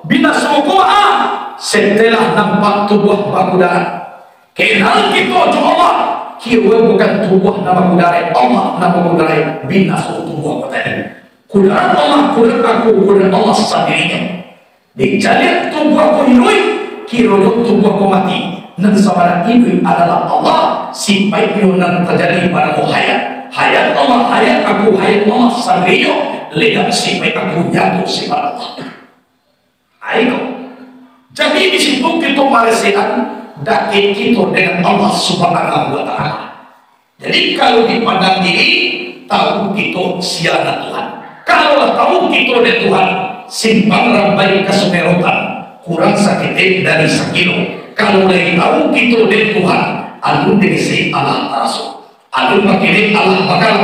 binasukuha setelah nampak tubuh bakudara. Kenal kita jo Allah, kira bukan tubuh nama kudara, Allah nama kudara binasuh tubuh kudara. Kudara Allah, kudara aku, kudara Allah sendirinya. Dicari tubuh aku hidup, kira tubuh aku mati. Dan sabara ini adalah Allah, simpai yang terjadi pada hayat. Hayat Allah, hayat aku, hayat Allah sendirinya. Lihat simpai aku jatuh sifat Allah. Ayo. Jadi di situ kita meresikan daki kita dengan Allah Subhanahu wa Ta'ala. Jadi kalau dipandang diri, tahu kita siapa Tuhan. Kalau tahu kita dari Tuhan, simpang rambai kesumerotan, kurang sakit dari sekilo. Kalau lagi tahu kita dari Tuhan, alun dari si Allah Rasul, alun makili Allah bakal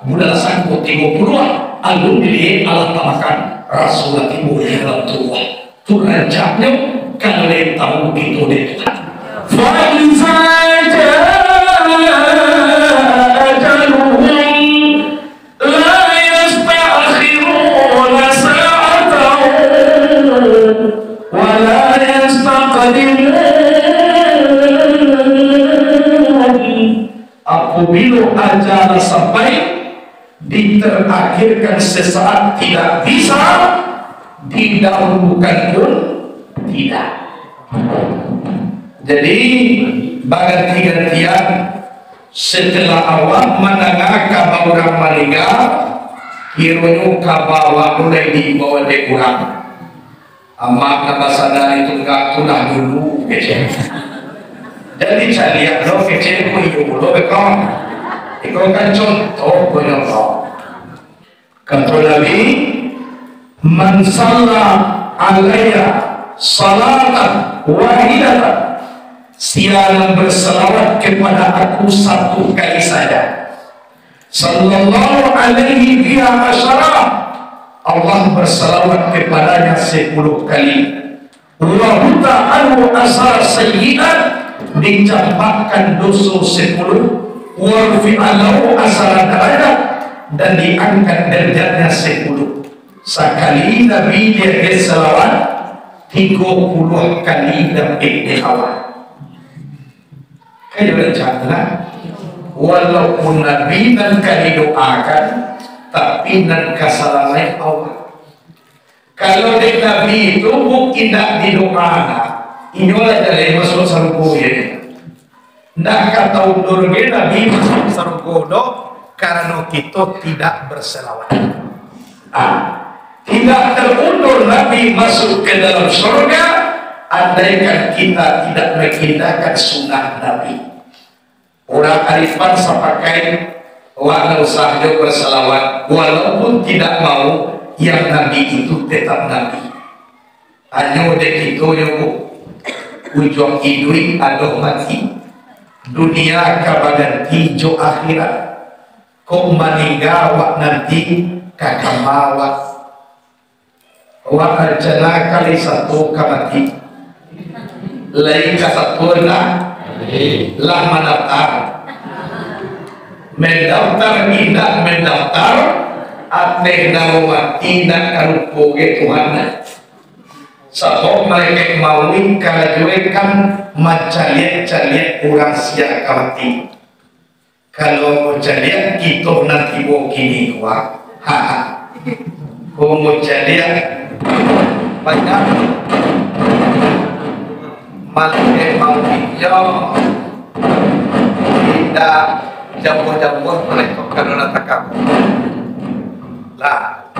bulan sanggup 30-an, alun dari Allah tamakan Rasul timu dalam Tuhan. Tuhan jawabnya kalau lagi tahu kita dari Tuhan. Apabila ajaran sampai diterakhirkan sesaat tidak bisa didahulukan pun tidak. Jadi ganti-gantian setelah awak menengah kabar orang meninggal, kiranya kabar mulai dibawa de kurang. Amak nabasana itu enggak tunah dulu kecil. Jadi saya lihat lo kecil ku hidup lo bekong. Ikaw kan contoh penyokong. Kata Nabi, man salla alaiya salatan wahidatan, siapa berselawat kepada aku satu kali saja, sallallahu alaihi biha asyara, Allah berselawat kepadanya 10 kali. Wa ta'alu asar sayyi'at, dicampakkan dosa 10, warfi'alahu asara darajat, dan diangkat derajatnya 10. Sekali Nabi dia berselawat 30 kali dapat dihawat. Kayak rencana walaupun Nabi dan kali doakan, tapi dan kesalahan Allah. Kalau dari Nabi itu tidak didoakan, inilah dari masuk sarung ya. Ndak kata undur Nabi masuk sarung do karena kita tidak berselawat. Tidak terundur Nabi masuk ke dalam surga andaikan kita tidak mengindahkan sunnah Nabi. Orang arifan sepakai walau sahnya berselawat walaupun tidak mau, yang Nabi itu tetap Nabi. Hanya dek itu yang ujung hidup aduh mati, dunia kabaganti jo akhirat, kok meninggal wak nanti kakamawa wak arjana kali satu kamati lain kasatu lah mendaftar tidak mendaftar atne nawati dan karupoge Tuhan. Sebab mereka maui kalajuekan macaliat-caliat orang siap kamati. Kalau macaliat kita nanti mau kini kuah, kalau macaliat banyak malai maui jauh tidak jauh-jauh mereka kalau nak kamu lah.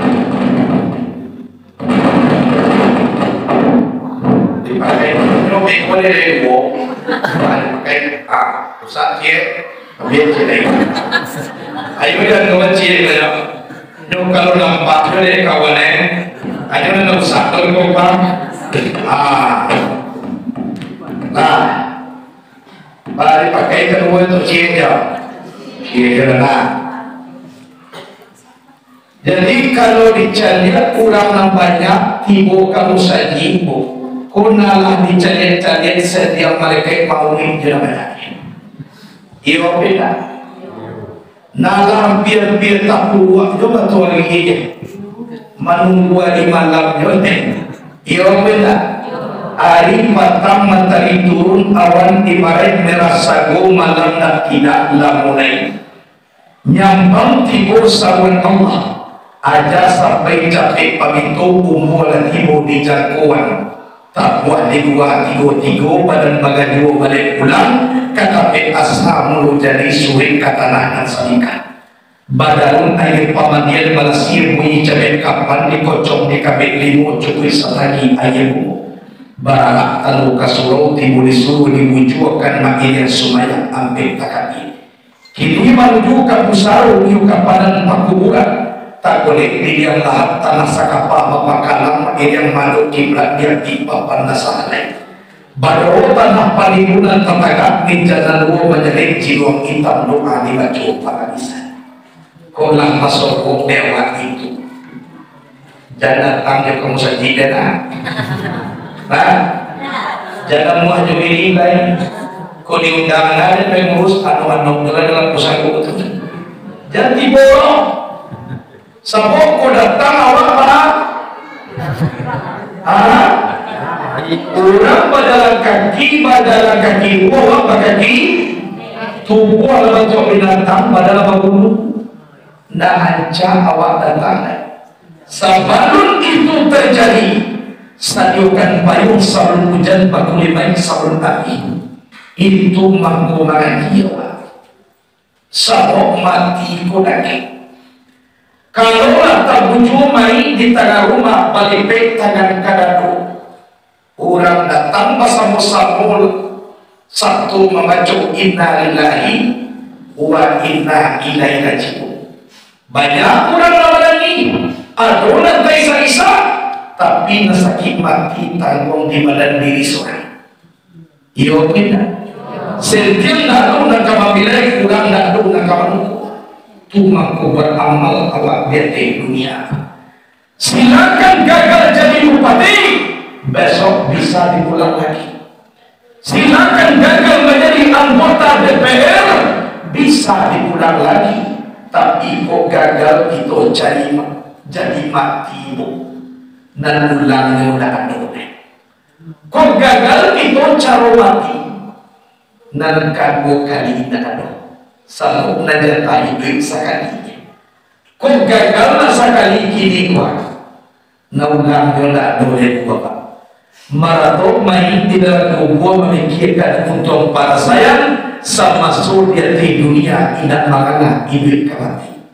Dipakai lebih boleh demo, pakai pusat cie, biar cie. Ayo dan kawan cie kerja. Jom kalau nampak tu deh kawannya, ayo dan usah tergolong. Nah, mari pakai kedua tu cie je, cie kerana. Jadi kalau dicari kurang nampaknya tibo kamu saji ibu, kunalah dicari-cari setiap mereka mau menjalankan. Iyo beda. Nalam biar tak keluar juga tuan lagi. Menunggu di malam jodoh. Iya benda. Hari matang matahari turun, awan ibarat merah sago, malam nak tidak lamunai. Nyambang timur sawan Allah, aja sampai capek paminto umur dan ibu di jangkauan. Tak buat di dua tiga badan bagai dua balik pulang, kata asa mulu jadi surik kata nahan salikan. Badarun air pamandian Malaysia bunyi cabek kapan dikocok di kabek limu cukui selagi air bumu. Barak talu kasuro tibu disuruh diwujudkan makin yang sumaya ambil takati. Kini menuju ke pusaru niu kapanan pakuburan. Tak boleh dilihat lahap tanah sakapa mapakalang makin yang manuk kiblat dia tiba pandasalai. Badoro tanah palimunan tetagak ninjana luo menjelit jiwa hitam doa di baju paradisan. Kolang masuk dewa itu. Jangan tanggung kamu saja dah. Nah, jangan mau aja ini lain. Kau diundang ada pengurus anu dalam pusat itu. Jangan diborong. Sebab kau datang awak mana? Orang berjalan kaki, awak berkaki. Tubuh adalah macam binatang, badan apa gunung. Nak ancam awak datang. Sebelum itu terjadi. Stadiokan payung sabun hujan bakuli baik sabun api itu mampu mengakhiri sabok mati kodake. Kalau tak buju main di tengah rumah balipek tangan kadadu orang datang bersama-sama satu membaca inna lillahi wa inna ilaihi raji'un. Banyak orang lagi adonan taisa-isa tapi nasakit mati tanggung di badan diri seorang. Iya benar. Sentil nak nak kamamilai kurang nak kamanu. Tu mampu beramal awak bete dunia. Silakan gagal jadi bupati, besok bisa diulang lagi. Silakan gagal menjadi anggota DPR, bisa diulang lagi. Tapi kok gagal itu jadi mati bu. Dan ulangnya udah ada. Kok gagal itu cara mati. Dan kamu kali ini ada. Selalu najatai duit sekali. Kok gagal lah sekali kini kuat. Nah ulangnya udah ada bapak. Maraton main tidak kubuah memikirkan untung para sayang sama surya di dunia tidak makanlah ibu kemati.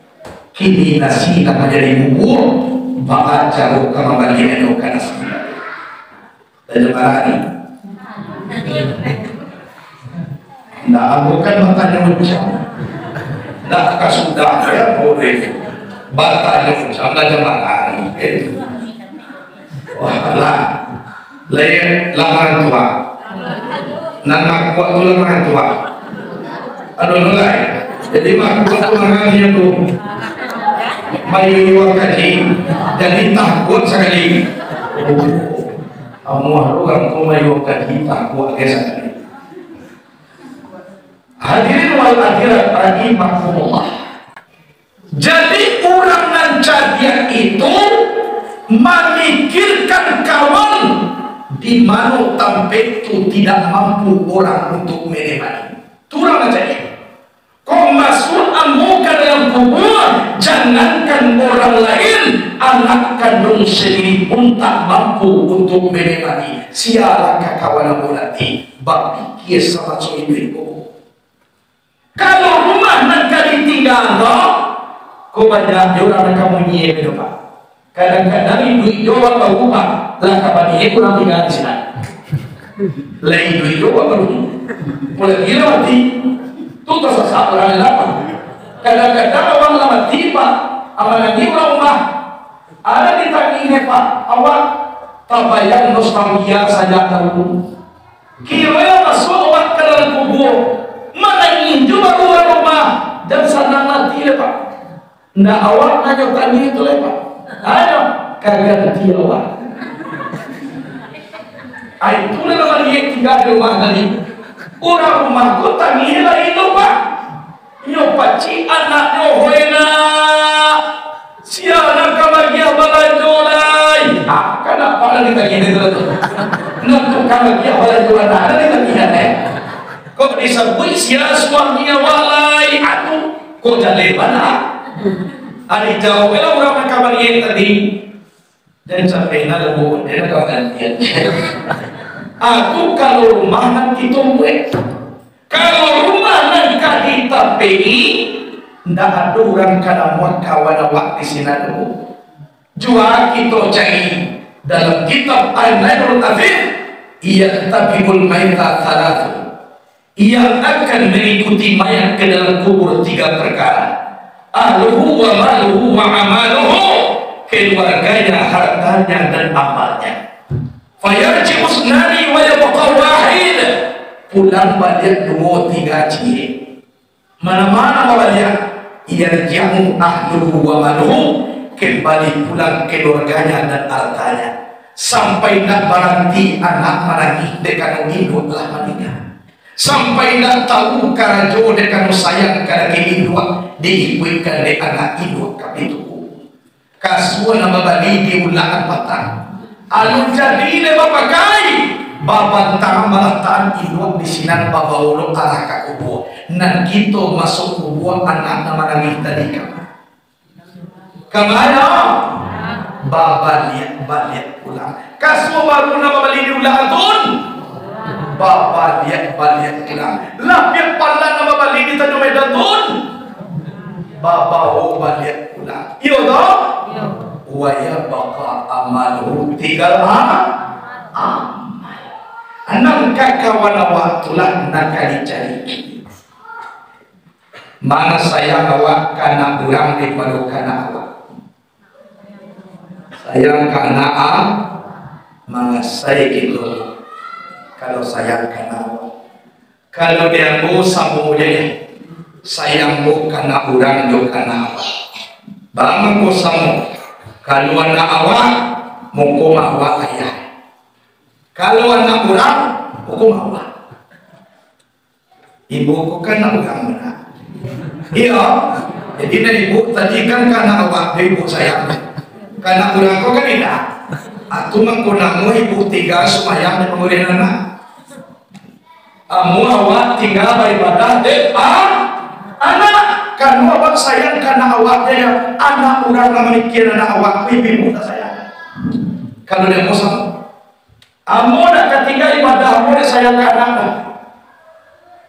Kini nasi tak menjadi bubur. Bapak jauh ke bagian karena sebenarnya dan hari nah bukan makanya ucap nah sudah ya boleh batanya ucap dan hari wah lah lain lamaran tua nama kuat tu lamaran tua aduh mulai jadi mak kuat tu lamaran itu mayu wakati jadi takut sekali. Kamu orang tu mayu wakati takut sekali. Hadirin wal akhirat rahimahumullah. Jadi orang nan jadian itu memikirkan kawan di mana tempat itu tidak mampu orang untuk menemani. Turang aja dia. Kau masuk amukan dalam kubur, jangankan orang lain, anak kandung sendiri pun tak mampu untuk menemani. Sialakah kawan nanti, babi kia sama ibu. Kalau rumah nak ditinggal, kau banyak orang kamu nyiap itu pak. Kadang-kadang ibu doa baru pak, lah kapan dia kurang tinggal di sini. Lain ibu doa baru, boleh gila mati. Itu tersesat orang lapan. Kadang-kadang orang lama tiba, amalan di rumah ada di tangi pak. Awak tak bayang nostalgia saja dahulu. Kira masuk awak ke dalam kubur, mana ingin juga luar rumah dan sana mati lepak. Nah awak nanya tangi itu lepak. Ayo kagak dia awak. Itulah nama dia tinggal di rumah tadi. Orang rumah ku tangi lain lupa. Nyo paci anak nyo hoena. Siapa kabagia balajolai. Akan anak pada kita gini tuh. Nonton kalau dia pada jual ada kita gini. Kok disebut sia suaminya walai aku kok jadi mana? Ada jauh kalau orang kabar yang tadi dan sampai nada buat dia kawan dia. Aku kalau rumah nanti tunggu. Kalau rumah nanti kita pergi, ndak ada orang kana muat kawan awak di sini dulu. Jua kita cari dalam kitab Al-Nailul Afir, ia tabiul maita salatu. Ia akan mengikuti mayat ke dalam kubur 3 perkara. Ahluhu wa maluhu wa amaluhu, keluarganya, hartanya dan amalnya. Fayarji usnani wa yabqa wahid, pulang balik 2-3 ciri. Mana-mana balik yarji'u ahluhu wa maluhu, kembali pulang keluarganya dan hartanya. Sampai nak baranti anak maragi dekan induk lah meninggal. Sampai nak tahu karajo dekan sayang kada induk diikuikan de anak induk kapitu. Kasua nama bali di ulangan patang. Alun jadi le bapakai babantang malatan induk di sinan babaulo arah ka kubur. Nan kita masuk kubur anak nama maragi tadi kamar. Kemana? Balik pulang. Kasmu baru nama balik diulang tun. Balik pulang. Lapik pala nama balik di Tanjung Medan tun. Babaho balik pulang. Iyo toh? Waya baka amalu tinggal amal. Anang kakawan awak tulah nakali cari. Mana sayang awak kana urang daripada kana awak. Sayang karena mengasai gitu. Kalau sayang karena kalau dia mau sambung dia sayangmu karena orang jo karena apa? Bang ko sambung. Kalau anak awak muko awak ayah. Kalau anak orang muko awak. Ibu ko kan orang mana? Iya. Jadi dari ibu tadi kan karena awak ibu sayang. Karena orang kau kan tidak, aku menggunamu ibu 3 semayang dan mengurin anak. Amu awak tinggal beribadah deh anak. Karena awak sayang karena awaknya ya anak orang memikir anak awak ibu tak sayang. Kalau dia mau sama, amu nak ketinggal ibadah amu dia sayang anak.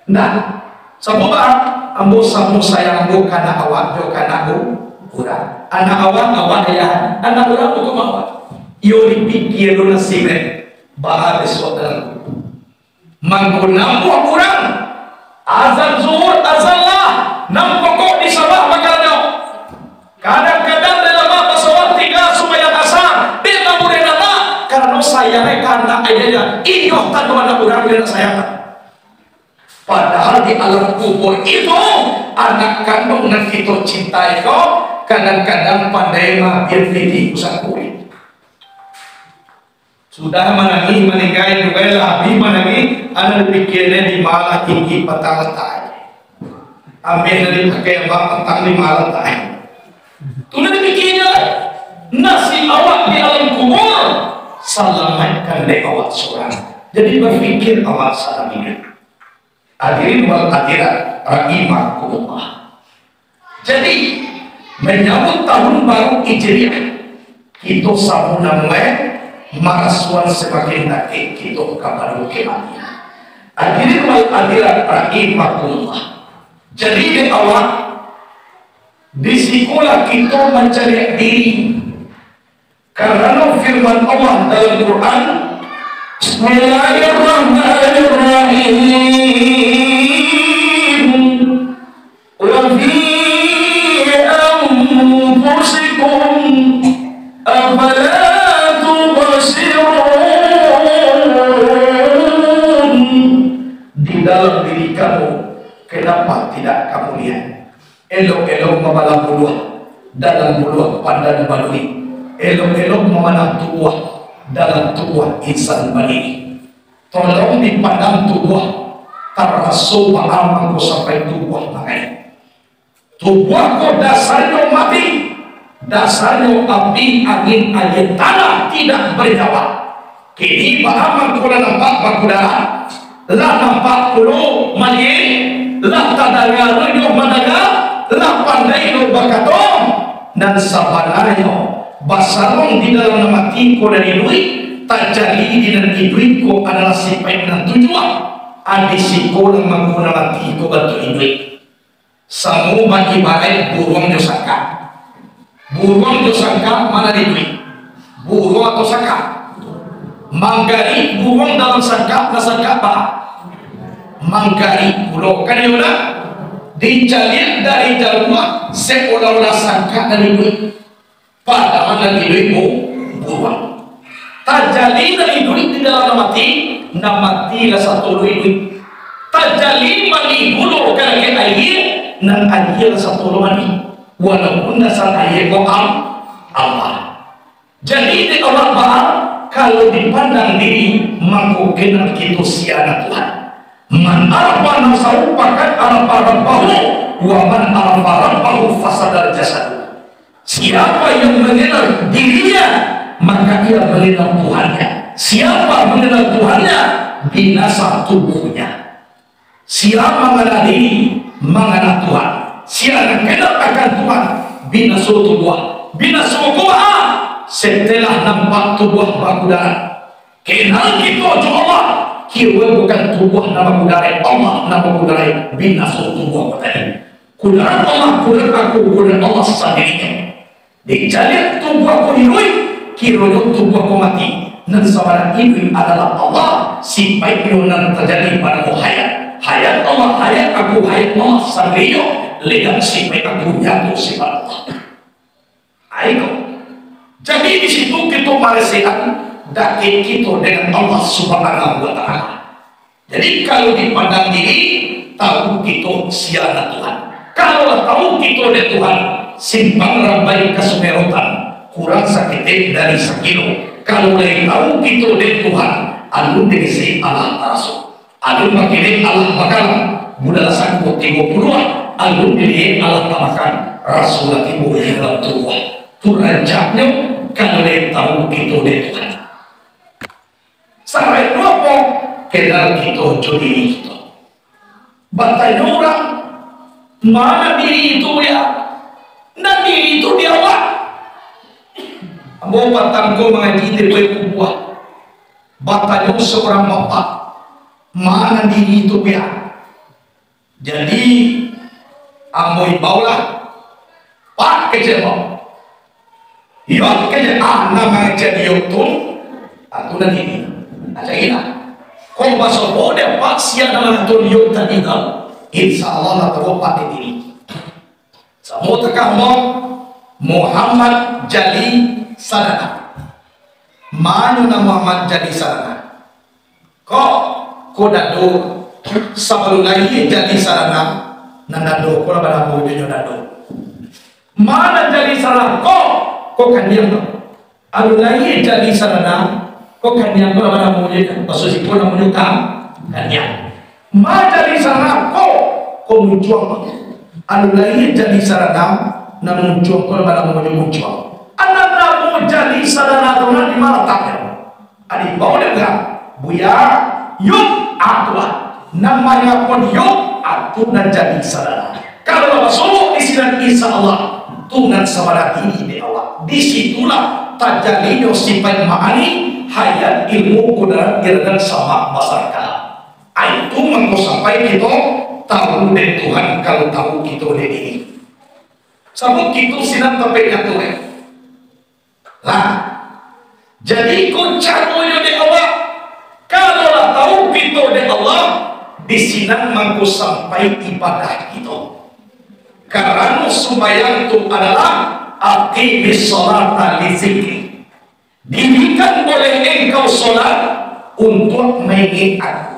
Nah, semua amu sayang amu karena awak jo karena aku. Kurang. Anak awak ayah, anak orang hukum awak. Yo dipikir lu nasibnya, bahar besok dalam. Menggunamu kurang. Azan zuhur, azan lah. 6 pokok di sabah makalnya. Kadang-kadang dalam pesawat 3 supaya asar. Dia ngamurin anak karena sayangnya karena ayahnya. Iyo tanpa anak orang dia sayangkan. Padahal di alam kubur itu anak kandung yang kita cintai kau. Kadang-kadang pandai mampir di pusat kulit. Sudah menangi meninggai juga lebih menangi. Anak pikirnya di malah tinggi petang letai. Ambil dari pakai apa petang di malah letai. Sudah dipikirnya nasi awak di alam kubur selamatkan dari awak seorang. Jadi berpikir awak salam ini. Hadirin wal hadirat rahimakumullah. Jadi menyambut tahun baru Hijriah, kita sama namanya marasuan semakin nakik kita kabar kematian. Hadirin wal hadirat rahimakumullah. Jadi di awal di sekolah kita mencari diri karena firman Allah dalam Quran, Bismillahirrahmanirrahim. Wa fi anfusikum afala tubsirun. Di dalam diri kamu, kenapa tidak kamu lihat? Elok-elok memandang buluh dalam buluh pandan badui. Elok-elok memandang tubuh dalam tubuh insan bani. Tolong dipandang tubuh termasuk amalku sampai tubuh mengenai. Tubuhku dasarnya mati, dasarnya api, angin, air, tanah tidak bernyawa. Kini bahaman kula nampak bakudara, lah nampak kulo malin, lah tadanga renyuh madaga, lah pandai lo bakatong, dan sabanarnya basarong di dalam nama tiko dan idui, tak jadi di dalam idui ko adalah sifat dan tujuan. Adi siko yang menggunakan tiko bantu idui. Samu bagi baik burung josaka. Burung josaka mana idui? Burung atau saka? Manggari burung dalam saka, nasaka apa? Manggari pulau kan yuna dijalin dari jalur seolah-olah sangka dari duit padahal dari duit burung tajali dari duit di dalam namati lah satu duit tajali mani bulu karena ke air nan air satu mani walaupun dasar air kok Allah. Jadi di orang bahar kalau dipandang diri mangku kenal kita siana Tuhan. Man arafa nafsahu faqad arafa rabbahu wa man arafa rabbahu fasadal jasad. Siapa yang mengenal dirinya maka ia mengenal Tuhannya. Siapa mengenal Tuhannya binasa tubuhnya. Siapa mengenal diri mengenal Tuhan. Siapa kenal akan Tuhan binasa tubuh. Binasa tubuh setelah nampak tubuh bakudara. Kenal kita jo Allah. Kira bukan tubuh nama kudara Allah nama kudara binasa tubuh kudara. Kudara Allah kudara aku kudara Allah sendiri. Dijalin tubuh aku hidup, kira tubuh aku mati. Dan seorang ibu adalah Allah. Sifat yang terjadi pada hayat. Hayat Allah, hayat aku, hayat Allah sendiri. Lihat sifat aku jatuh sifat Allah. Ayo. Jadi di situ kita meresikan dakik kita dengan Allah Subhanahu wa Ta'ala. Jadi kalau dipandang diri, tahu kita siapa Tuhan. Kalau tahu kita dari Tuhan, simpang rambai kesumerotan, kurang sakit dari sekilo. Kalau lagi tahu kita dari Tuhan, alun desi Allah Rasul, alun makin Allah bakalan, budal sanggup 30-an, alun diri Allah tamakan, Rasul lagi boleh dalam Tuhan. Turanjaknya kalau lagi tahu kita dari Tuhan. Sampai berapa kenal kita diri kita. Batanya orang mana diri itu ya? Nah diri itu dia apa? Ambo batangku mengaji dari buah. Batanya seorang bapak. Mana diri itu ya? Jadi ambo ibaulah pak kecil. Yot kecil nama jadi yotun atau nanti. Ada ina. Kau bahasa boleh pak siapa nama tu yot tadi kau. Insya Allah nak teropak diri. Semua tekah Muhammad Jali Sadana. Mana nama Muhammad Jali Sadana? Kau dado sebelum lagi Jali Sadana. Nandado kau pada mau jadi dado. Mana Jali Sadana? Kau kan diam. Alu lagi Jali Sadana. Kau kan diam kau pada mau jadi. Maksudnya kau nak menyuka kan diam. Mana Jali Sadana? Kau muncul. Anu lain jadi sarana namun muncul kalau mana mau muncul. Anak namu jadi sarana tuhan di mana taknya? Adik bawa dia buya yuk atuan namanya pun yuk atu dan jadi sarana. Kalau masuk di sini insya Allah Tuhan sama ini di Allah. Disitulah terjadinya sifat ma'ani hayat ilmu kudrat dan sama masyarakat. Itu mengko sampai kita tahu dari Tuhan kalau tahu kita dari diri. Sabuk kita sinan tapeknya Tuhan. Lah, jadi kau caranya dari Allah. Kalau lah tahu kita dari Allah, di sinan mengko sampai ibadah kita. Karena sembahyang itu adalah aqimis sholata li dzikri. Didikan oleh engkau sholat untuk mengingat aku.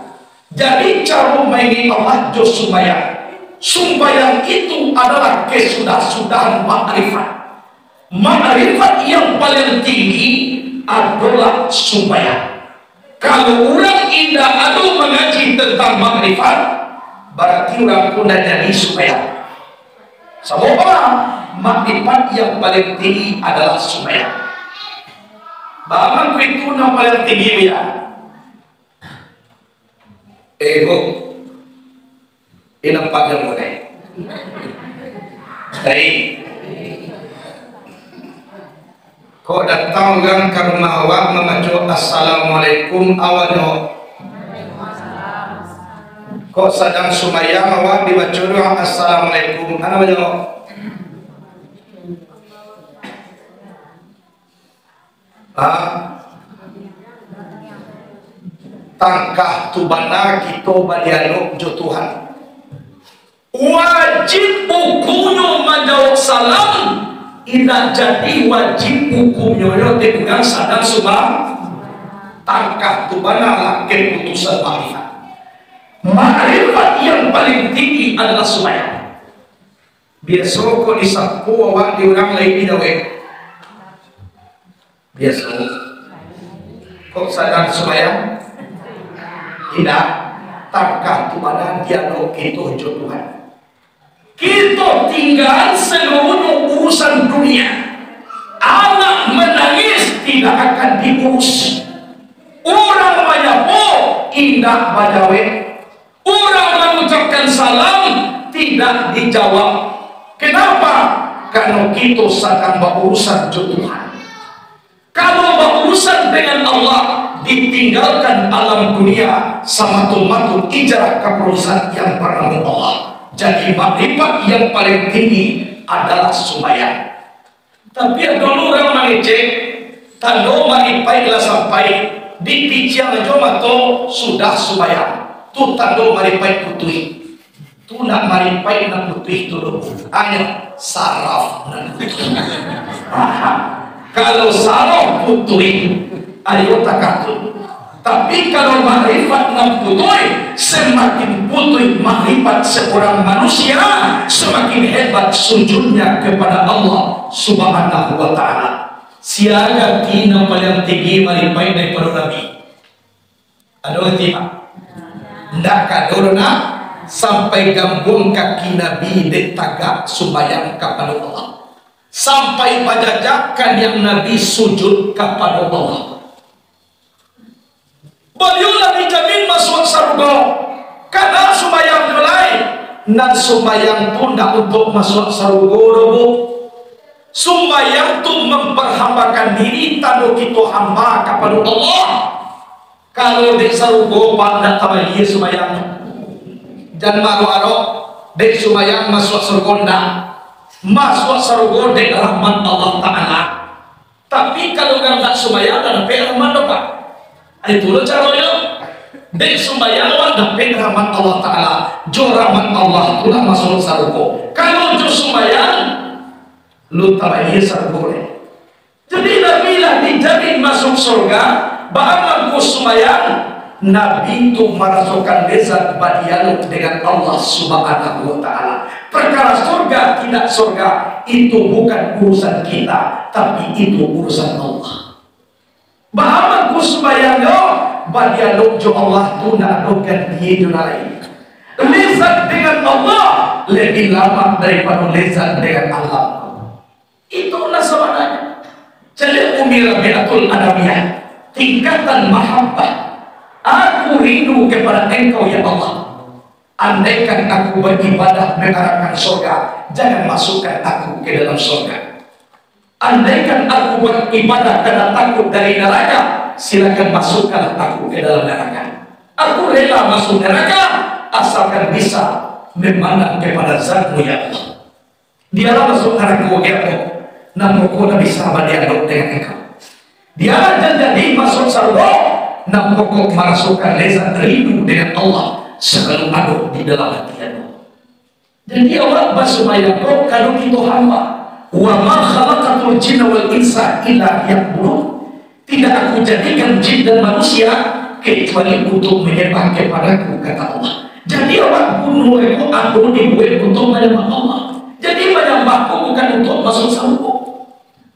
Jadi cara mengingat Allah jo sembahyang. Sembahyang itu adalah kesudah-sudahan makrifat. Makrifat yang paling tinggi adalah sembahyang. Kalau orang indah ada mengaji tentang makrifat, berarti orang pun dah jadi sembahyang. Semua orang makrifat yang paling tinggi adalah sembahyang. Bahkan itu yang paling tinggi ya. Ego, ini nampak yang mulai. Baik. Kau datang gang ke rumah awak membaca assalamualaikum awal. Kau sedang sembahyang awak dibaca doa assalamualaikum. Ana baca. Tangkah tubana kita balianuk jo Tuhan. Wajib hukumnya menjawab salam. Ina jadi wajib hukumnya dengan sadar subah. Tangkah tubana laki putusan makrifat. Makrifat yang paling tinggi adalah sembahyang. Biasa kau disapu awak di orang lain dawe. Biasa kau sadar sembahyang. Tidak, tangkah tubana dialog itu jo Tuhan. Kita tinggal seluruh urusan dunia. Anak menangis tidak akan diurus. Orang banyak indah badawe. Orang mengucapkan salam tidak dijawab. Kenapa? Karena kita sedang berurusan jo Tuhan. Kalau berurusan dengan Allah, ditinggalkan alam dunia sama tumatun ijarah keperusahaan yang bernama Allah. Jadi makrifat yang paling tinggi adalah sembahyang. Tapi dulu orang mengecek tando maripai lah sampai di pician aja mato sudah sembahyang. Tu tando maripai putih. Tu nak maripai nak putih dulu. Hanya saraf nak putih. Kalau saraf putih, ayo takatun. Tapi kalau makrifat nak putih, semakin putih makrifat seorang manusia, semakin hebat sujudnya kepada Allah Subhanahu wa Ta'ala. Siaga tina paling tinggi maripai daripada Nabi. Ada tidak? Ndak kadorna sampai gambung kaki Nabi di tagak sembahyang kepada Allah. Sampai pajajakan yang Nabi sujud kepada Allah. Beliau dijamin masuk surga karena sembahyang mulai dan sembahyang pun tidak untuk masuk surga. Sembahyang itu memperhambakan diri tanda kita hamba kepada Allah. Kalau di surga pada tabayyi sembahyang dan maru-maru di sembahyang masuk surga masuk surga di rahmat Allah Ta'ala. Tapi kalau tidak sembahyang dan rahmat apa? Itu loh caranya. Di sembahyang dapat rahmat Allah Ta'ala. Jo rahmat Allah itulah masuk surga. Kalau jo sembahyang lu tabayyi surga. Jadi Nabi lah dijamin masuk surga. Bahkan sembahyang Nabi itu merasakan lezat berdialog dengan Allah Subhanahu wa Ta'ala. Perkara surga tidak surga itu bukan urusan kita, tapi itu urusan Allah. Bahwa sembahyangnya berdialog jo Allah tu nak dokan dia lain. Lezat dengan Allah lebih lama daripada lezat dengan Allah. Itulah sebenarnya. Jadi umir biatul adamiyah, tingkatan mahabbah. Aku rindu kepada Engkau ya Allah. Andaikan aku beribadah mengharapkan surga, jangan masukkan aku ke dalam surga. Andaikan aku beribadah karena takut dari neraka, silakan masukkan aku ke dalam neraka. Aku rela masuk neraka asalkan bisa memandang kepada Zat-Mu ya Allah. Dialah masuk neraka ya Allah, namun kau tak bisa berdialog dengan Engkau. Dialah jadi masuk surga, namun kau merasukan lezat rindu dengan Allah sebelum aduk di dalam hati Allah. Jadi Allah bersembahyang kalau kita hamba. Wa ma khalaqatul jinna wal insa illa liya'budun. Tidak aku jadikan jin dan manusia kecuali untuk menyembah kepadaku, kata Allah. Jadi orang bunuh aku dibuat untuk menyembah Allah. Jadi menyembahku bukan untuk masuk surga.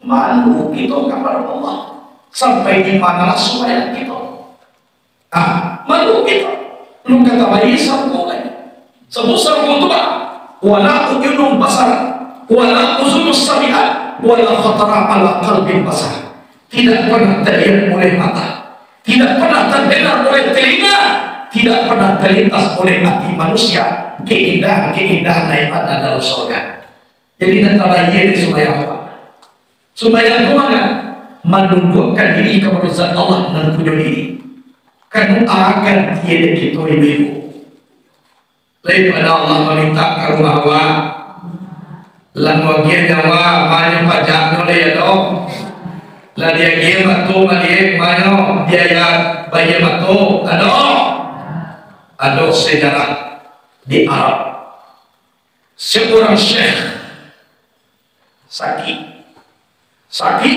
Malu kita kepada Allah. Sampai di mana sembahyang kita. Malu kita. Lu kata bayi sarko kan. Sebut sarko itu pak. Wala ujunum basar. wala uzunus sami'at, wala khatara ala qalbin basar. Tidak pernah terlihat oleh mata, tidak pernah terdengar oleh telinga, tidak pernah terlintas oleh hati manusia keindahan-keindahan yang ada dalam surga. Jadi antara ia di supaya apa? Supaya kemana? Menundukkan diri kepada zat Allah dan punya diri. Karena akan tiada kita ibu. Daripada Allah meminta karumawa, lalu dia nyawa banyak pajaknya dia dong. Lah dia game atau dia mana biaya bayar atau ada sejarah di Arab. Seorang syekh sakit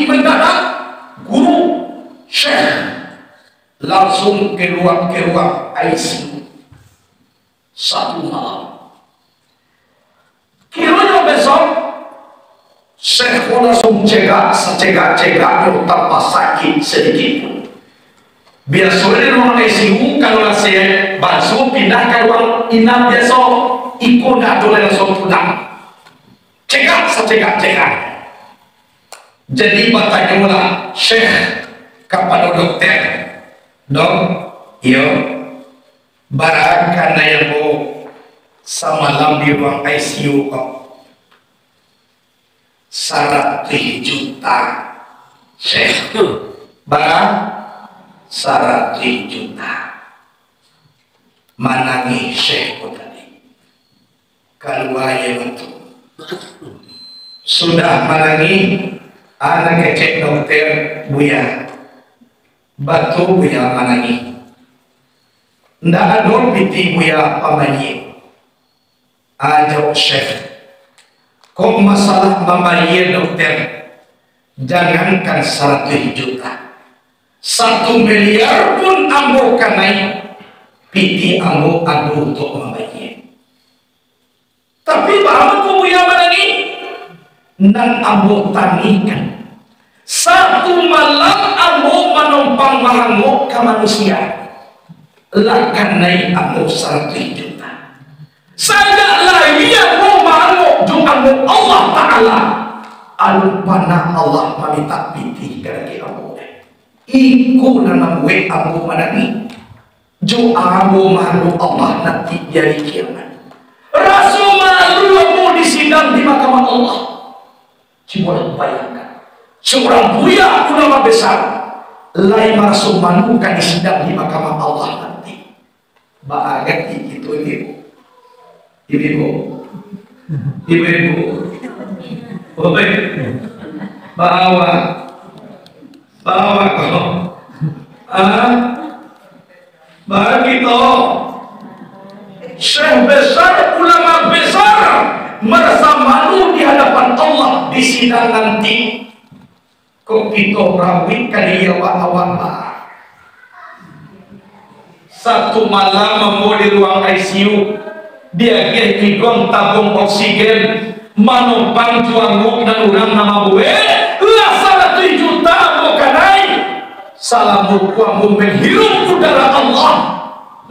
mendadak, guru syekh langsung keluar ICU satu malam. Kiranya besok syekh langsung cegah tanpa sakit sedikit pun. Biasanya di ruang ICU kalau saya basuh pindah ke ruang inap biasa ikut nggak boleh langsung pulang. Cegah. Jadi bertanya mula syekh kepada dokter, dok, yo, barangkali yang mau semalam di ruang ICU kok 100 juta, syekh, barang 100 juta, manangi syekh tadi, keluar ya betul. Sudah manangi, anak kecek dokter buya, batu buya manangi. Ndak ada piti buya pamayi. Ajak syekh. Kok masalah pamayi dokter? Jangankan 100 juta, 1 miliar pun ambo kanai. Piti ambo adu untuk pamayi. Tapi bahwa ku buya manangi. Dan ambo tanikan 1 malam ambo menumpang mahangok ke manusia lakan naik ambo 100 juta saja lagi ambo mahangok juga ambo Allah Ta'ala alun panah Allah meminta piti kerana ambo iku nanam we ambo manani jo ambo mahangok Allah nanti jadi kiamat rasul malu ambo disidang di mahkamah Allah. Cuma bayangkan seorang buya ulama besar lain merasa manukan disidang di mahkamah Allah nanti. Bahagia itu ibu bawa kau begitu syekh besar ulama besar merasa malu di hadapan Allah di sidang nanti. Kok kita rawit kali ya awak 1 malam mau di ruang ICU dia hidung tabung oksigen manumpang juanguk dan orang nama gue lah 100 juta bukanai salamu kuamu menghirup udara Allah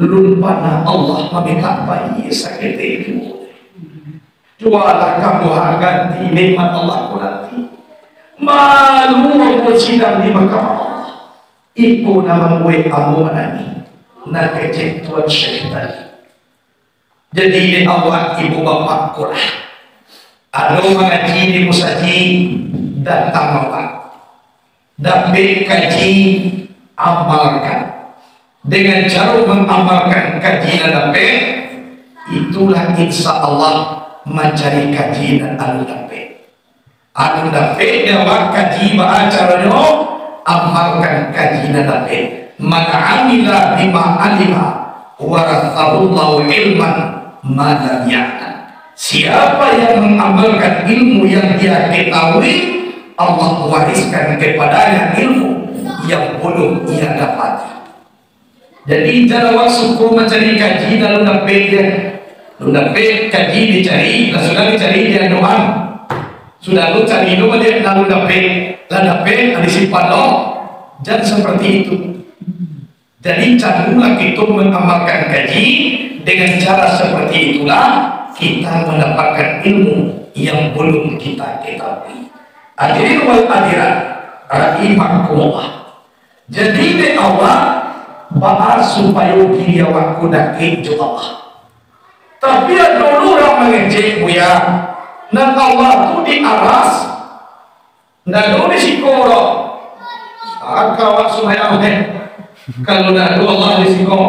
lumpana Allah meminta bayi sakit itu. Jualah kamu ganti nikmat Allah nanti. Malu mau sidang di mahkamah Allah. Ibu nama gue kamu manani. Nak kecek tuan syekh tadi. Jadi ini awak ibu bapak kurang. Ada mengaji di musaji datang bapak. Dapat kaji amalkan. Dengan cara mengamalkan kajian dapat, itulah insya Allah mencari kajian anu dapat kaji caranya amalkan kajian dapat man amila bima alima warathahullahu ilman ma lam ya'lam. Siapa yang mengamalkan ilmu yang dia ketahui Allah wariskan kepadanya ilmu yang belum ia dapati. Jadi jangan waktu mencari kaji lalu dapat kaji dicari, sudah dicari dia doang, sudah lu cari lu dia lalu dapat disimpan loh, jangan seperti itu. Jadi candulah kita mengamalkan kaji dengan cara seperti itulah kita mendapatkan ilmu yang belum kita ketahui. Hadirin wal hadirat rahimakumullah. Jadi de Allah bahas supaya dia waktu nak kejo Allah. Tapi dulu orang mengejek buya, nak Allah tu di aras, nak dulu di sikoro. Kawat sumayang kalau nak dulu Allah di sikoro.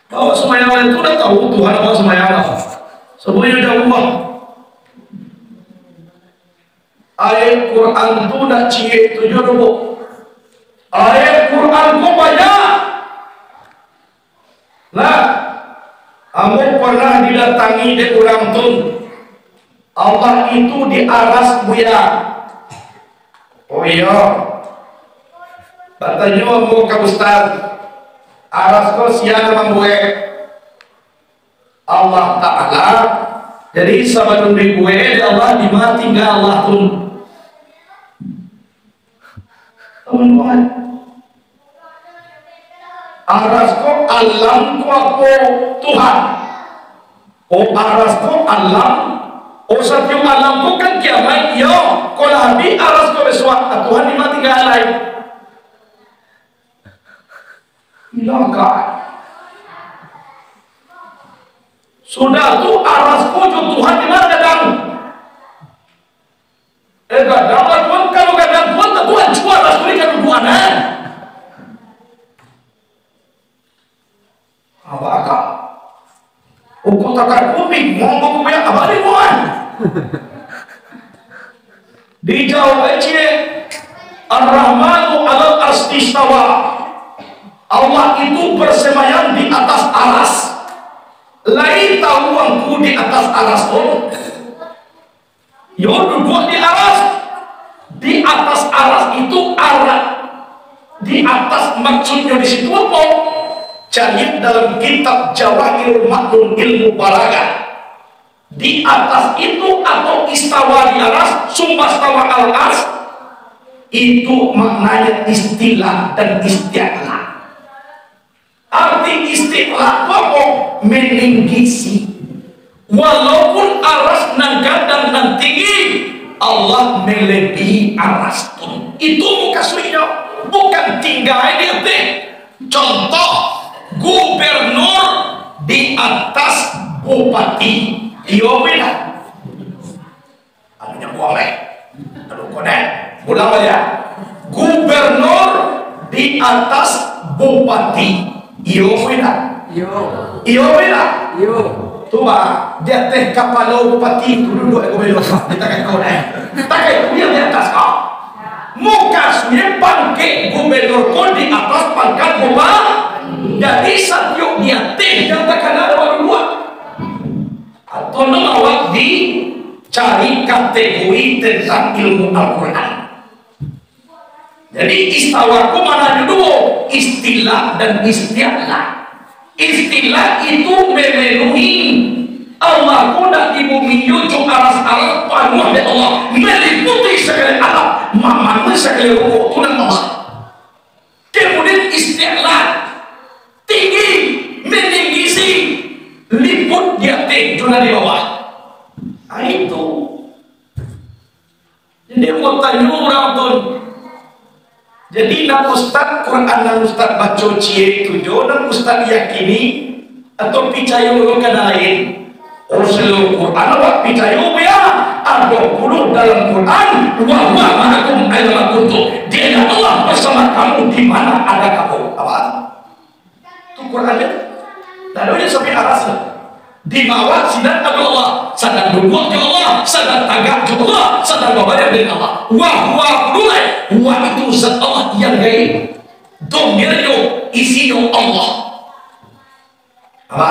Kawat sumayang itu dah tahu Tuhan apa sumayang. Semuanya dah Allah. Ayat Quran tu nak cik 7 ribu. Ayat Quran tu banyak. Nah, kamu pernah didatangi di orang tu. Allah itu di aras buya. Oh iya. Katanya mau ke Ustaz. Aras kau siang memang gue. Allah Ta'ala. Jadi sebelum di gue, Allah dimati nggak Allah pun. Teman-teman, arasku alam ku aku Tuhan. Oh arasku alam, oh setiap alam ku kan kiamat. Yo, kalau habis arasku besok Tuhan dimati nggak lain. Ilangkah. Sudah tu arasku Tuhan di mana kadang? Kadang Tuhan kalau kadang Tuhan jual aras ini kan Tuhan apa akak? Hukum takar kuping, ngomong kuping apa ni Tuhan? Dijawab aja Ar-Rahmanu alal arsy istawa. Allah itu bersemayam di atas aras. Lain tahu aku di atas aras pun. Yo duduk di aras. Di atas aras itu arat. Di atas maksudnya di situ apa? Jadi dalam kitab Jawahirul Maknun Ilmu Balaghah. Di atas itu atau istawa di aras, sumpah stawa al ars itu maknanya istilah dan isti'la. Arti istilah apa? Meninggi. Walaupun aras nang gandang nang tinggi, Allah melebihi aras pun. Itu muka suinya, bukan tinggal dia teh. Contoh, gubernur di atas bupati. Iya beda. Anunya boleh. Aduh konek. Ulang aja. Gubernur di atas bupati. Iyo beda. Iyo beda. Tuh dia teh kapal bupati itu duduk aku belok. Kita kan kau naik. Tak kau dia di atas kau. Muka sudah bangkit gubernur kau di atas pangkat bupati. Jadi setiap dia teh yang tak ada orang luar. Atau nomor dicari kategori tentang ilmu Al-Quran. Jadi istawaku mana dulu? Istilah dan istilah. Istilah itu memenuhi Allah kuda di bumi yujuk aras-aras panuh dari Allah meliputi segala alam mamanya segala ruku tunan Allah. Kemudian istilah tinggi meninggi liput dia juna di bawah. Nah itu. Jadi mau tanya orang tuh. Jadi nak ustad Quran nak ustad baca cie tujuh, nak ustad yakini atau percaya orang lain. Oh seluruh Quran awak percaya ya? Ada puluh dalam Quran. Wa ma'akum aina kuntum. Dia Allah bersama kamu di mana ada kamu. Apa? Itu Qurannya. Lalu dia sampai arasnya. Di bawah sidang ada Allah, sedang duduk ke Allah, sedang tagak ke Allah, sedang berbadan dengan Allah. Wah mulai, wah itu zat Allah yang gaib. Domirnya isinya Allah. Apa?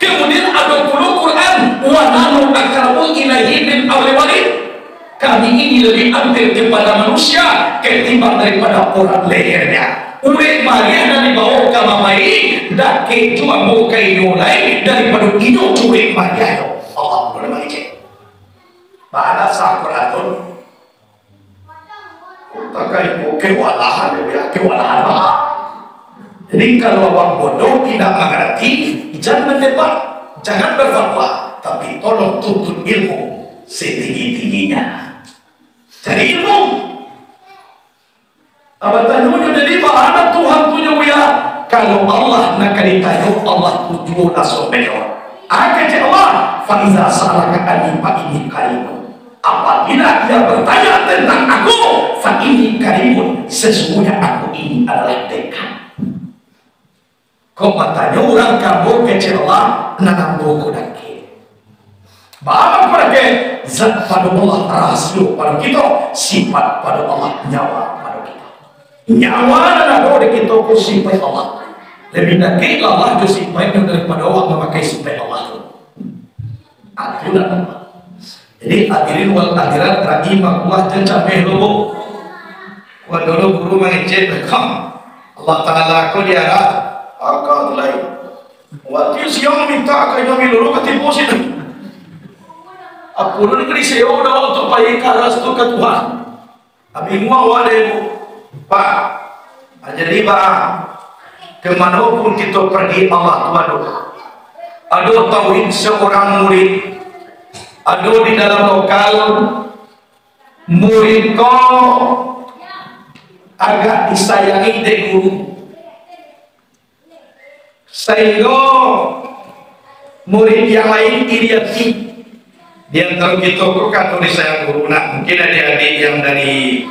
Kemudian ada puluh Quran, wa nanu akrabu ilaihi min awli walid. Kami ini lebih ambil kepada manusia ketimbang daripada orang lehernya. Uwe Maria dari bawah ke mamai dah kecuali mau kayu lain daripada hidup uwe Maria. Allah boleh macam. Pada saat Quran takai kewalahan ya kewalahan. Jadi kalau orang bodoh tidak mengerti jangan mendebat. Jangan berfatwa, tapi tolong tuntut ilmu setinggi-tingginya. Cari ilmu. Apa tanyunya jadi bahana Tuhan tujuh ya? Kalau Allah nak ditayu, Allah tujuh langsung beliau. Akan Allah, faiza salaka ani fa ini karimun. Apabila dia bertanya tentang aku, fa ini karimun, sesungguhnya aku ini adalah dekat. Kau bertanya orang kamu kecil Allah, nanam buku dan Bapak pada ke zat pada Allah rahasia pada kita, sifat pada Allah nyawa pada kita. Nyawa dan ada kita ku sifat Allah. Lebih dekat Allah tu sifatnya daripada orang memakai sifat Allah tu. Aturan. Jadi hadirin wal hadirat rahimahullah dan sampai dulu. Dulu guru mengecek bekam. Allah Taala aku diarah akal lain. Waktu siang minta kau yang dulu ketipu sini. Aku dulu kali saya udah untuk bayi karas tu ke Tuhan. Abi mua wale Pak. Jadi Pak, kemanapun kita pergi Allah Tuhan. Ada tauhid seorang murid. Ada di dalam lokal murid kau agak disayangi dari guru. Sehingga murid yang lain iri hati. Di antara kita kan disayang guru. Nah, mungkin adik-adik yang dari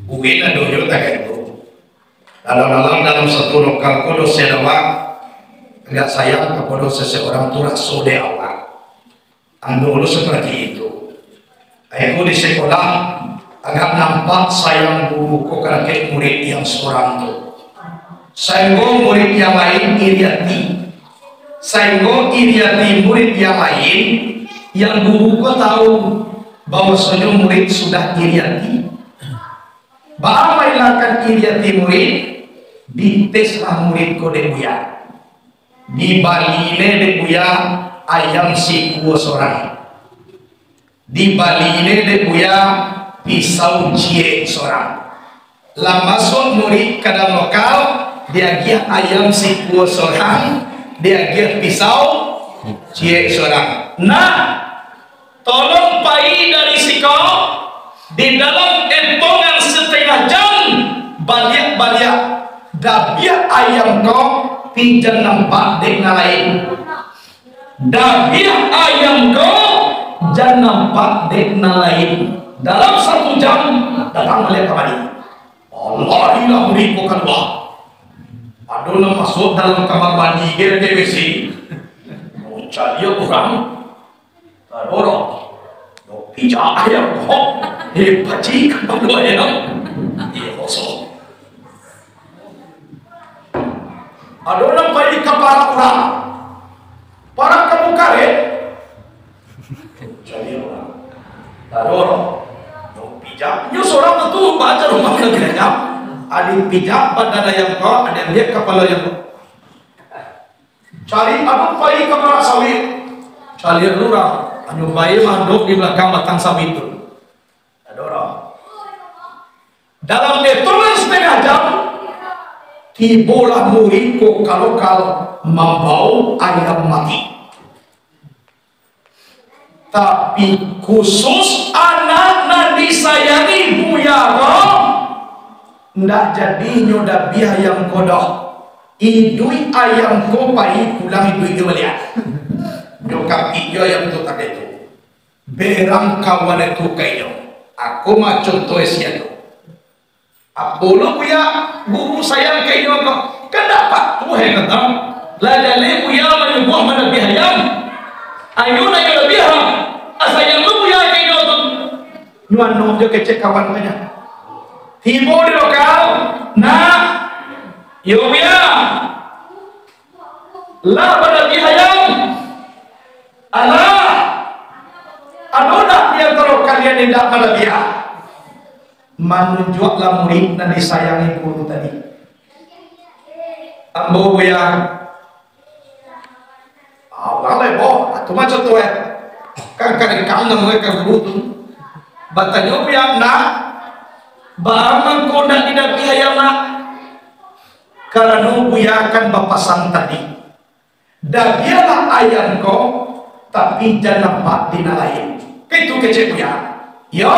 UIN ada juga itu. Dalam satu lokal kodo sedawa agak sayang kepada seseorang tu rasul de awal. Anu dulu seperti itu. Aku di sekolah agak nampak sayang guru kok kakek murid yang seorang tu. Sayang murid yang lain iri hati. Sayang iri hati murid yang lain. Yang guru kau tahu bahwa seluruh murid sudah iri hati. Bagaimana iri hati murid? Diteslah murid kau debuya. Di baline debuya ayam si kuo seorang. Di baline debuya pisau cie seorang. Lah masuk murid ke dalam lokal dia gia ayam si kuo seorang, dia gia pisau cie seorang. Nah, tolong pai dari sikau di dalam entongan setengah jam balik-balik dabiak ayam kau pinjam nampak dengan lain. Dabiak ayam kau jangan nampak dengan lain. Dalam 1 jam datang balik kembali. Allah ilah beriku keluar. Aduh masuk dalam kamar mandi ke WC. Mau cari orang. Dorong, pijak ayam kok, paci kalau ayam, kosong. Ada orang pergi ke para kamu karet, jadi orang, dorong, pijak. Nyu seorang itu baca rumah kerja, ada pijak pada ayam kau, ada lihat kepala ayam. Cari apa pergi ke para sawit, cari lurah. Anu bayi manduk di belakang batang sawit itu. Ada orang. Dalam hitungan setengah jam, tibolah murid kok kalau membau ayam mati. Tapi khusus anak nan disayangi buya kok, ndak jadi nyoda biaya kodok. Idui ayam kau pai pulang idui kembalian. Dokap ijo yang tu tak itu berang kawan itu kayo aku mah contoh siapa aku lu punya guru sayang kayo kok kenapa tuh kata ladale punya menyubuh mana bihayam ayo na yo biham asayang lu punya kayo tu nyuan nom jo kecek kawan banyak tibo di lokal nah yo punya lah pada bihayam Allah, aduh dia kalau kalian tidak pada dia, menunjuklah murid dan disayangi guru tadi. Ambo yang awal lebo, atau macam tu kan kadang-kadang mereka guru tu, batanya yang nak, barang kau nak tidak biaya nak, karena buya akan bapasan tadi. Dan dialah ayam kau, tapi jangan nampak di lain. Itu kecil ya. Yo,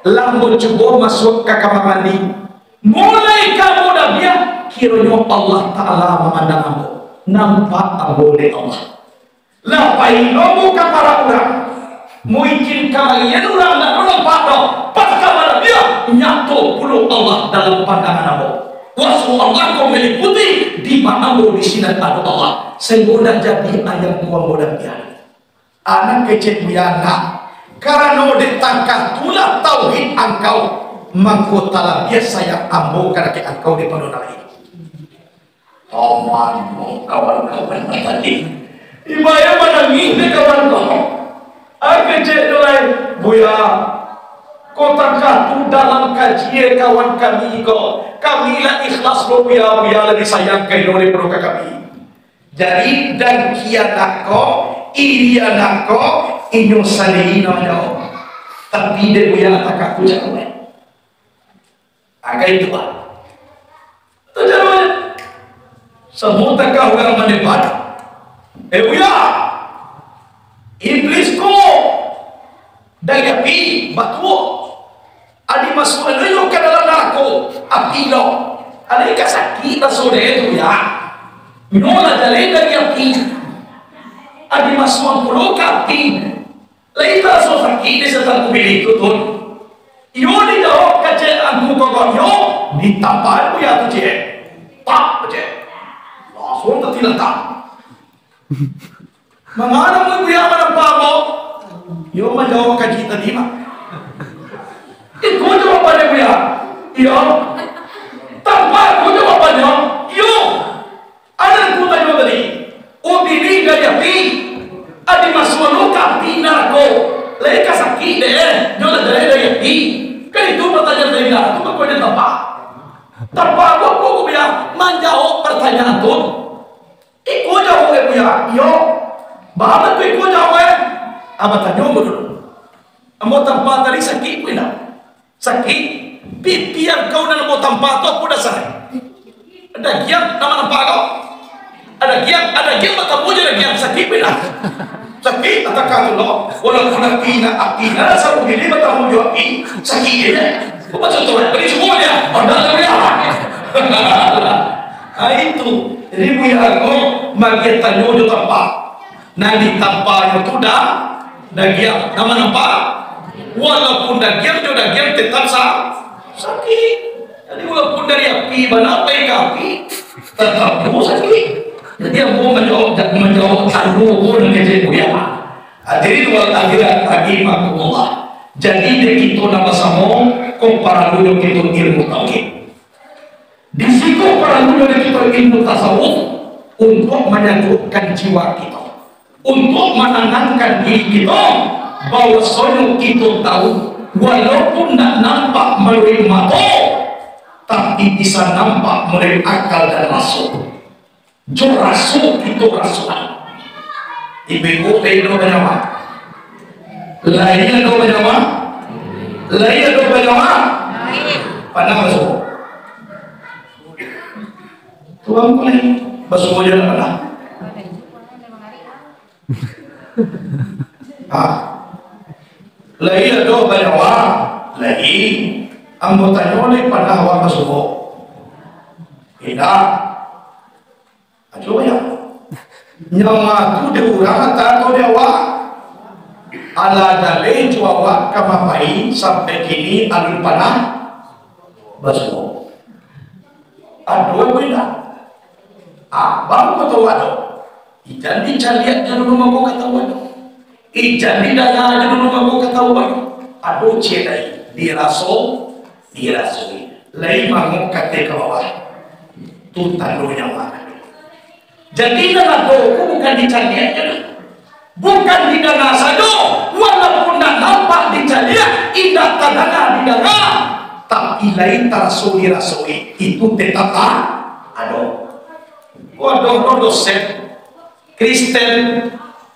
lambu cubo masuk ke kamar mandi. Mulai kamu dah biar kiranya Allah Ta'ala memandang kamu. Nampak boleh Allah. Lapai lomu ke para orang. Mungkin kalian orang nak nampak dah. Pas kamar dia nyatu puluh Allah dalam pandangan kamu. Wasu Allah kau meliputi di mana di sini ada Allah. Sehingga jadi ayam kuah muda biar. Anak kecil biar karena ditangkap tulah tauhid engkau mangkotala biasa yang ambo karena engkau di padona lain. Tomanmu kawan-kawan tadi ibaya menangis di kawan kau. Kecil lain buya kota katu dalam kajian kawan kami kami lah ikhlas lo buya lebih sayang kau oleh peruka kami. Jadi dan kian aku iya nako inyo salina yo tapi dia punya tak aku jangan agak itu lah tu jangan semua tak kau orang mendebat punya iblis ko dari api batu adi masuk lalu ke dalam neraka api lo ada yang sakit sore itu ya nola dari api adi masuk pulau kapi, lain tak susah kita sedang pilih itu tuh. Yo di jauh kecil aku kau yo di tampar punya tu je, tak je, langsung tak tidak tak. Mengapa mu punya mana pamo? Yo menjauh kaji tadi mah. Itu jawapannya punya, yo tampar aku jawapannya, yo ada aku tanya tadi. Ubini gaya pi, adi masuk kapi narko, leka sakit deh, jodoh dari gaya pi, kan itu pertanyaan dari dia, itu kau dia tanpa aku bilang menjawab pertanyaan tu, ikut jawab punya, yo, bahagia tu ikut jawab, apa tanya dulu, amo tanpa tadi sakit punya, sakit, biar kau nak mau tanpa tu aku dah sarai, ada kiam nama nampak kau. Ada giam mata puja ada giam sakit bina sakit atau kau lo walaupun api ada sabu ini mata puja api sakit ini apa contoh beri semuanya ada itu ribu yang aku makin tanya jo tempat nanti tempat itu dah giam nama nampak walaupun giam jo giam tetap sakit jadi walaupun dari api mana apa yang api tetap sakit. Jadi aku menjawab taruh pun kecil buaya. Hadirin wal akhirat rahimah Allah. Jadi dia kita nama sama kau para dulu kita ilmu tauhid. Di situ para dulu kita ilmu tasawuf untuk menyatukan jiwa kita, untuk menenangkan diri kita bahwa sono kita tahu walaupun tak nampak melalui mata, tapi bisa nampak melalui akal dan masuk. Jo rasul itu rasulan. Ibu itu bernama. Lainnya itu bernama. Lainnya itu bernama. Pandang masuk. Tuang boleh. Masuk aja mana? Lainnya itu bernama. Lain. Anggotanya oleh pada awal masuk. Tidak. Coba ya, nyawa tu dia urang atau dia awak ala dalih jawab kamapai sampai kini alun panah basmo. Aduh benda, abang kau tahu aduh, ijan di caliat jangan rumah kau kata aduh, ijan di dana jangan rumah kau kata aduh cedai dirasoi, lain manguk kate kawah, tu tandu nyawa. Jadi dalam doa bukan dicari bukan di dana saja, walaupun tak nampak dicari indah tadana di dana, tapi lain tarasoi itu tetap ada. Waduh dosen Kristen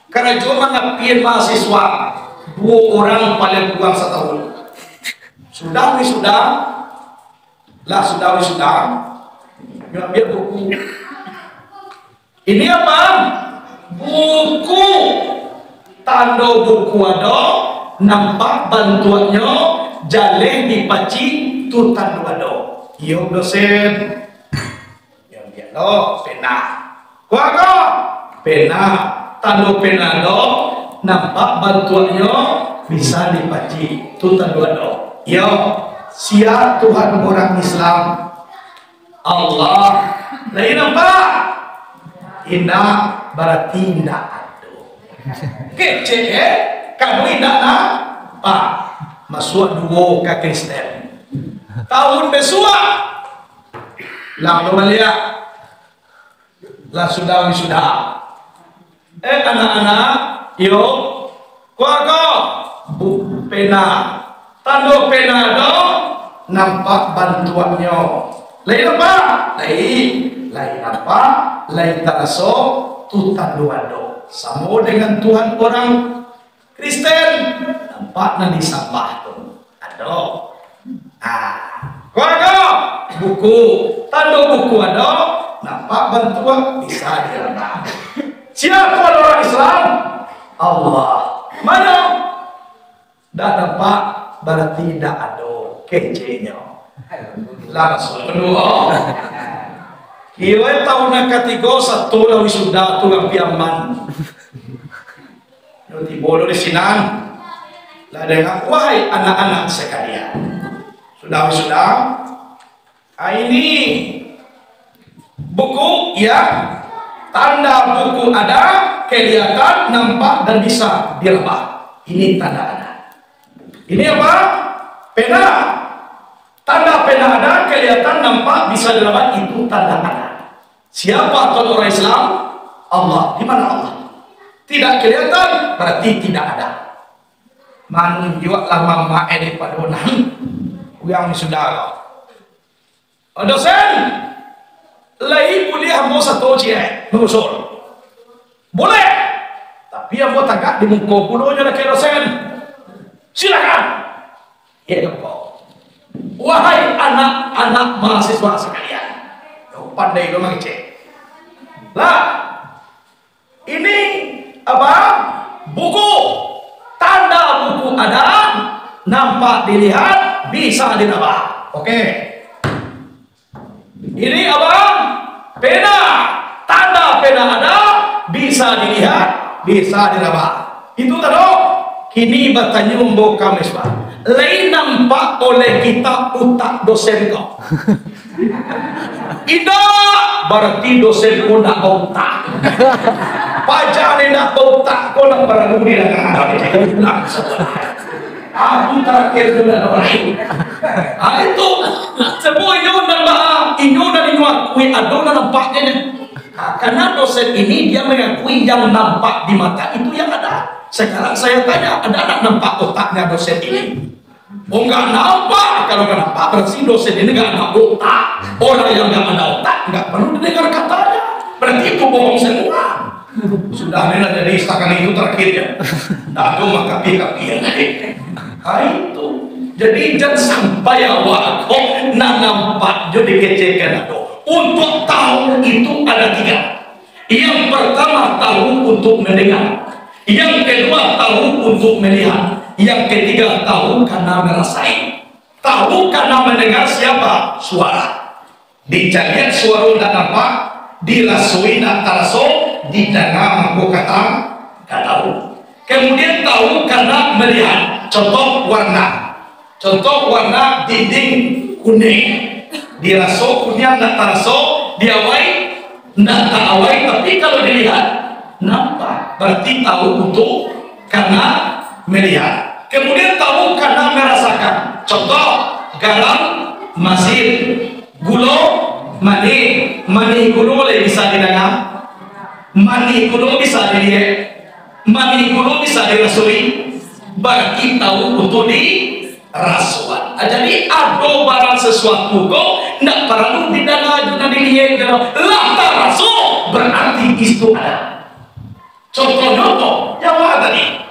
karena cuma ngapain mahasiswa 2 orang paling kurang setahun. Sudah biar buku. Ini apa? Buku. Tando buku ada, nampak bantuannya, jaleh dipaci, tu tando ada. Iyo dosen. Yang dia lo, pena. Kuaga, pena. Tando pena do, nampak bantuannya, bisa dipaci, tu tando ada. Yo, siap Tuhan orang Islam. Allah. Lain apa? Indah berarti tidak ada. Kece kamu indah nak? Pak, masuk dua ke Kristen. Tahun besua, lalu balik. Lah sudah. Anak-anak, yo, kuaga, buku pena, tanda pena do, nampak bantuannya. Lain apa? Lain apa? Lain taraso tu tanduado. Sama dengan Tuhan orang Kristen. Nampak nanti sampah tu. Ada. Keluarga buku. Tanda buku ada. Nampak bantuan bisa diletak. Siapa orang Islam? Allah. Mana? Tak nampak berarti tidak ada kecenya. Langsung kedua. Iwe tahun ketiga satu lawi sudah tulang piaman. Nanti bodoh di sinan. Lah dengan wahai anak-anak sekalian. Sudah. Ini buku ya. Tanda buku ada, kelihatan, nampak dan bisa diraba. Ini tanda ada. Ini apa? Pena. Tanda pena ada, kelihatan, nampak, bisa diraba. Itu tanda ada. Siapa Tuhan orang Islam? Allah. Di mana Allah? Tidak kelihatan, berarti tidak ada. Man juga lama ma'e padonan. Yang saudara. Dosen, lagi kuliah mau satu cie, mengusul. Boleh. Tapi yang mau tagak di muka punonya nak dosen. Silakan. Ya kau. Wahai anak-anak mahasiswa sekalian. Pandai lo mengecek. Lah, ini apa? Buku. Tanda buku ada, nampak dilihat, bisa diraba. Oke. Ini apa? Pena. Tanda pena ada, bisa dilihat, bisa diraba. Itu tadi. Kini bertanya membawa Pak. Lain nampak oleh kita utak dosen kau. Tidak berarti dosen kau nak otak. Pajar nak otak kau nak berani dengan aku terakhir dengan orang. Itu semua inyo dan akui adona nampaknya. Karena dosen ini dia mengakui yang nampak di mata itu yang ada. Sekarang saya tanya, ada anak nampak otaknya dosen ini? Oh nggak nampak. Kalau nggak nampak berarti dosen ini nggak ada otak. Orang yang nggak ada otak nggak perlu didengar katanya. Berarti itu bohong semua. Sudah nena jadi setakan itu terakhirnya. Nah itu maka pihak-pihak itu. Jadi jangan sampai awak nampak jadi kecekan itu. Untuk tahu itu ada tiga. Yang pertama tahu untuk mendengar. Yang kedua tahu untuk melihat. Yang ketiga tahu karena merasai. Tahu karena mendengar siapa? Suara. Dicarian suara dan apa? Dirasui dan taraso. Didengar aku kata tahu. Kemudian tahu karena melihat. Contoh warna. Contoh warna dinding kuning. Diraso kuning dan taraso. Diawai. Tidak awai. Tapi kalau dilihat nampak. Berarti tahu untuk karena melihat. Kemudian tahu karena merasakan. Contoh garam, masin, gula, mani gula bisa didengar, mani gula bisa dilihat, mani gula bisa dirasui. Berarti tahu untuk dirasuan. Jadi ada barang sesuatu kok tidak perlu didengar juga dilihat. Lah tarasu berarti itu ada. Contohnya yang mana tadi?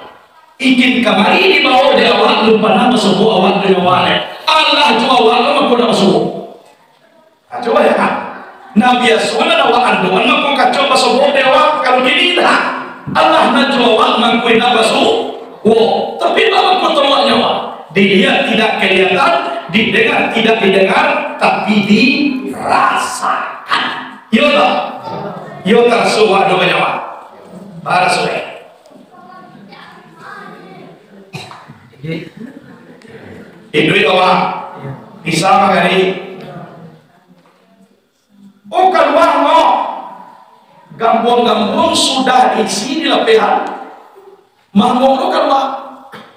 Ingin kemari di bawah dia awak lupa nama subuh awak dengan wale. Allah jua awak nama kuda subuh. Coba ya kan? Nabi Yasuna nawa anduan mako kacau pasobok dewa kalau gini dah. Allah na jawab mangkui na basu. Wow, tapi apa kau tolak nyawa? Dilihat tidak kelihatan, didengar tidak didengar, tapi dirasakan. Yota, yota suwa dua nyawa. Para suwe. Indui kawa, bisa mengari. Oh keluar no, gambung-gambung sudah diisi di lepehan. Mahmud no keluar,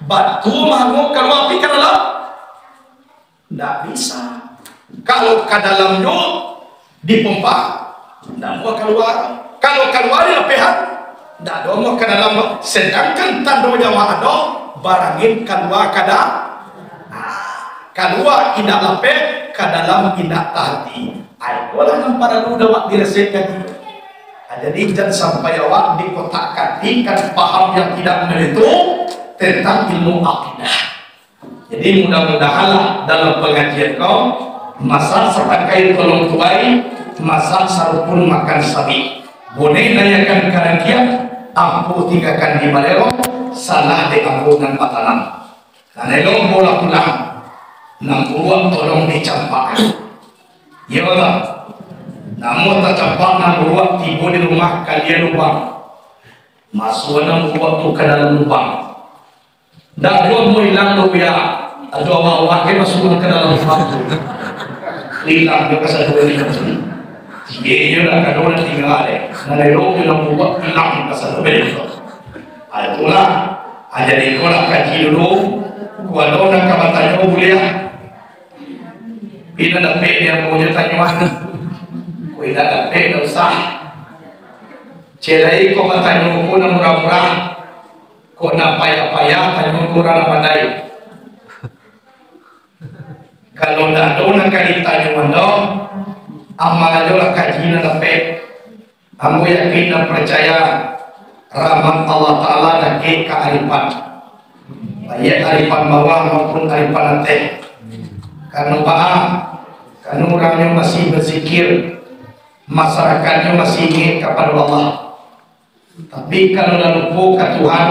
batu mahmud keluar api ke dalam, tidak bisa. Kalau ke dalamnya dipompa, tidak mau keluar. Kalau keluar di lepehan, tidak mau ke dalam. Sedangkan tanda nyawa ada, barangin keluar ke dalam, keluar tidak lepeh, ke dalam tidak hati. Ayolah yang para muda wak diresepkan itu. Jadi jangan sampai awak dikotakkan kan paham yang tidak menentu tentang ilmu akidah. Jadi mudah-mudahanlah dalam pengajian kau masak sepakai tolong tuai, masak sarupun makan sapi. Boleh nanyakan karangian, ampu tinggalkan di balero, salah di ampunan patanan. Karena lo bola pulang, nampuan tolong dicampakkan. Ya Allah, namun tak campak nak buat tiba di rumah kalian lubang, masuk nak buat tu ke dalam lubang. Dah dua mau hilang tu ya, ada orang wakil masuk ke dalam lubang tu, hilang juga satu ini. Dia dah kadang nak tinggal deh, nak elok nak buat hilang ke satu ini. Itulah, jadi kau nak kaji dulu, kalau nak kabarnya boleh. Bila dapat dia punya tanyuan, bila dapat dosa. Celai kau bertanya kau nak murah-murah, kau nak payah-payah tanya kurang pandai. Kalau dah ada nak kali tanyuan dong, amal aja lah kaji nak dapat. Kamu yakin dan percaya rahmat Allah Taala dan kearifan, baik arifan bawah maupun arifan atas. Karena paham, karena orangnya masih berzikir, masyarakatnya masih ingat kepada Allah. Tapi kalau lupa ke Tuhan,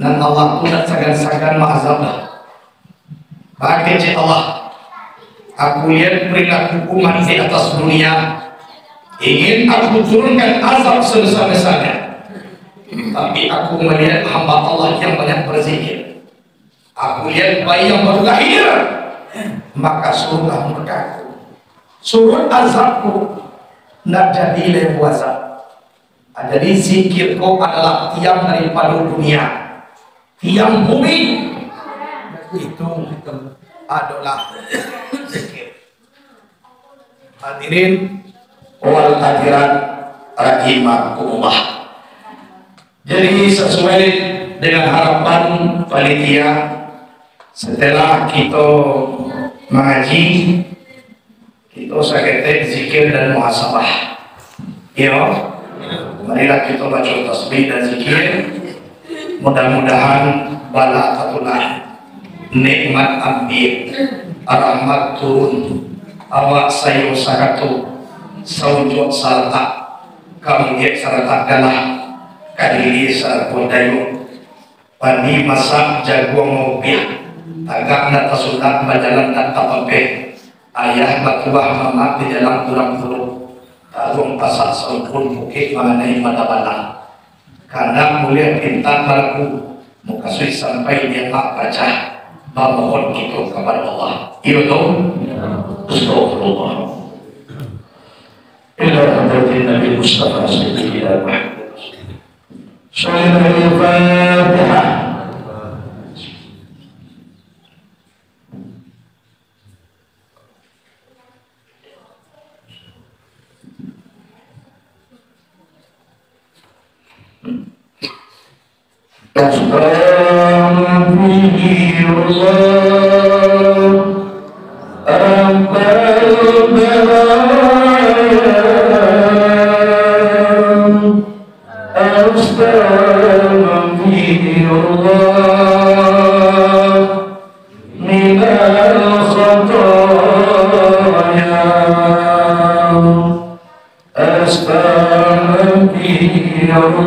dan Allah pun segan-segan mengazablah. Bagi Allah, aku lihat perilaku umat di atas dunia, ingin aku turunkan azab sebesar-besarnya. Tapi aku melihat hamba Allah yang banyak berzikir. Aku lihat bayi yang baru lahir, maka suruhlah merekaku, suruh azabku nak jadi lebu azab. Jadi zikirku adalah tiang daripada dunia, tiang bumi itu adalah zikir. Hadirin wal hadirat rahimakumullah. Jadi sesuai dengan harapan panitia, setelah kita mengaji, kita sakit zikir dan muhasabah. Ya, marilah kita baca tasbih dan zikir. Mudah-mudahan bala tatulah, nikmat ambil, rahmat turun, awak sayu sakatu, saujud salata, kamu sarata galah, kadiri sarapun dayu, pandi masak jagung mobil. Agak nak tersunat berjalan dan tapampe, ayah batuah mamat di dalam tulang turun, tarung pasal sempun bukit mengenai mata-mata. Karena mulia pintar malaku, muka sui sampai dia tak baca, memohon kita kepada Allah. Iya dong? Astagfirullah. Ila hadratin Nabi Mustafa Sayyidina Muhammad. Al-Fatihah. من الخطايا إله